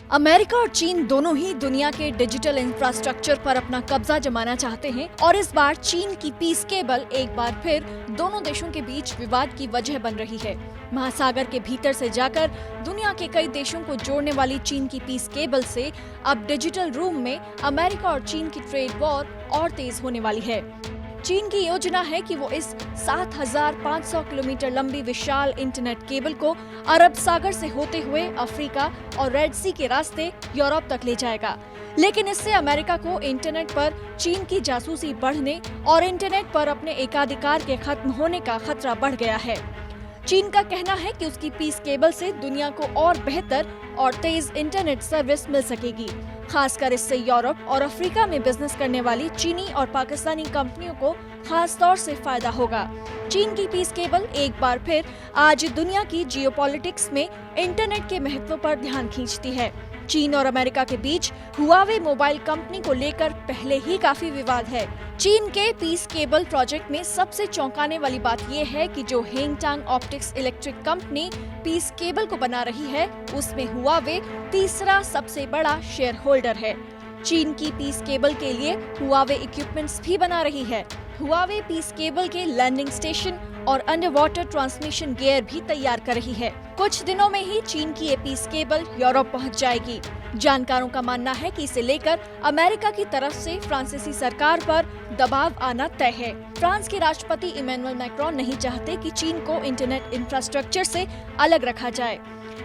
America और चीन दोनों ही दुनिया के डिजिटल इंफ्रास्ट्रक्चर पर अपना कब्जा जमाना चाहते हैं और इस बार चीन की पीस केबल एक बार फिर दोनों देशों के बीच विवाद की वजह बन रही है। महासागर के भीतर से जाकर दुनिया के कई देशों को जोड़ने वाली चीन की पीस केबल से अब डिजिटल रूम में अमेरिका और चीन की ट्रेड वॉर और तेज होने वाली है। चीन की योजना है कि वो इस 7,500 किलोमीटर लंबी विशाल इंटरनेट केबल को अरब सागर से होते हुए अफ्रीका और रेड सी के रास्ते यूरोप तक ले जाएगा। लेकिन इससे अमेरिका को इंटरनेट पर चीन की जासूसी बढ़ने और इंटरनेट पर अपने एकाधिकार के खत्म होने का खतरा बढ़ गया है। चीन का कहना है कि उसकी पीस केबल से दुनिया को और बेहतर और तेज इंटरनेट सर्विस मिल सकेगी। खासकर इससे यूरोप और अफ्रीका में बिजनेस करने वाली चीनी और पाकिस्तानी कंपनियों को खास तौर से फायदा होगा। चीन की पीस केबल एक बार फिर आज दुनिया की जियोपॉलिटिक्स में इंटरनेट के महत्व पर ध्यान खींचती है। चीन और अमेरिका के बीच हुआवे मोबाइल कंपनी को लेकर पहले ही काफी विवाद है। चीन के पीस केबल प्रोजेक्ट में सबसे चौंकाने वाली बात यह है कि जो Hengtong optics electric company peace cable को बना रही है, उसमें हुआवे तीसरा सबसे बड़ा शेयर होल्डर है। चीन की पीस केबल के लिए हुआवे इक्विपमेंट्स भी बना रही है। हुआवे पीस केबल के लैंडिंग स्टेशन और अंडर वाटर ट्रांसमिशन गियर भी तैयार कर रही है। कुछ दिनों में ही चीन की ये पीस केबल यूरोप पहुंच जाएगी। जानकारों का मानना है कि इसे लेकर अमेरिका की तरफ से फ्रांसीसी सरकार पर दबाव आना तय है। फ्रांस के राष्ट्रपति इमैनुअल मैक्रोन नहीं चाहते कि चीन को इंटरनेट इंफ्रास्ट्रक्चर से अलग रखा जाए।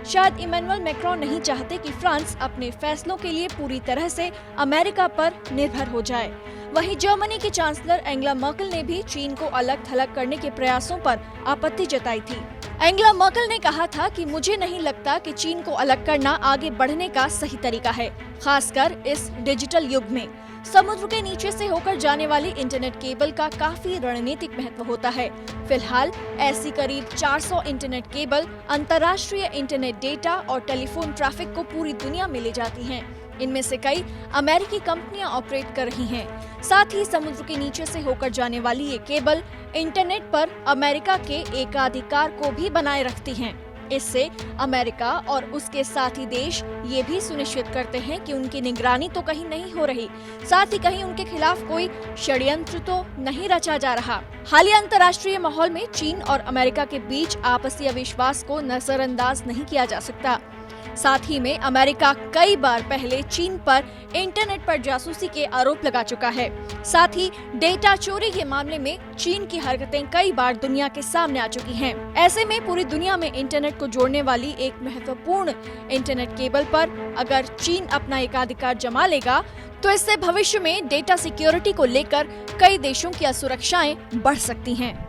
शायद इमैनुअल मैक्रोन नहीं चाहते कि फ्रांस अपने फैसलों के लिए पूरी तरह से अमेरिका पर निर्भर हो जाए। वहीं जर्मनी की चांसलर एंगेला मर्केल ने भी चीन को अलग थलग करने के प्रयासों पर आपत्ति जताई थी। एंगेला मर्केल ने कहा था कि मुझे नहीं लगता कि चीन को अलग करना आगे बढ़ने का सही तरीका है, खासकर इस डिजिटल युग में। समुद्र के नीचे से होकर जाने वाली इंटरनेट केबल का काफी रणनीतिक महत्व होता है। फिलहाल ऐसी करीब 400 इंटरनेट केबल अंतर्राष्ट्रीय इंटरनेट डेटा और टेलीफोन ट्रैफिक को पूरी दुनिया में ले जाती हैं। इनमें से कई अमेरिकी कंपनियां ऑपरेट कर रही हैं। साथ ही समुद्र के नीचे से होकर जाने वाली ये केबल इंटरनेट पर अमेरिका के एकाधिकार को भी बनाए रखती हैं। इससे अमेरिका और उसके साथी देश ये भी सुनिश्चित करते हैं कि उनकी निगरानी तो कहीं नहीं हो रही, साथ ही कहीं उनके खिलाफ कोई षड्यंत्र तो नहीं रचा जा रहा। हालिया अंतर्राष्ट्रीय माहौल में चीन और अमेरिका के बीच आपसी अविश्वास को नजरअंदाज नहीं किया जा सकता। साथ ही में अमेरिका कई बार पहले चीन पर इंटरनेट पर जासूसी के आरोप लगा चुका है। साथ ही डेटा चोरी के मामले में चीन की हरकतें कई बार दुनिया के सामने आ चुकी हैं। ऐसे में पूरी दुनिया में इंटरनेट को जोड़ने वाली एक महत्वपूर्ण इंटरनेट केबल पर अगर चीन अपना एकाधिकार जमा लेगा तो इससे भविष्य में डेटा सिक्योरिटी को लेकर कई देशों की असुरक्षाएं बढ़ सकती हैं।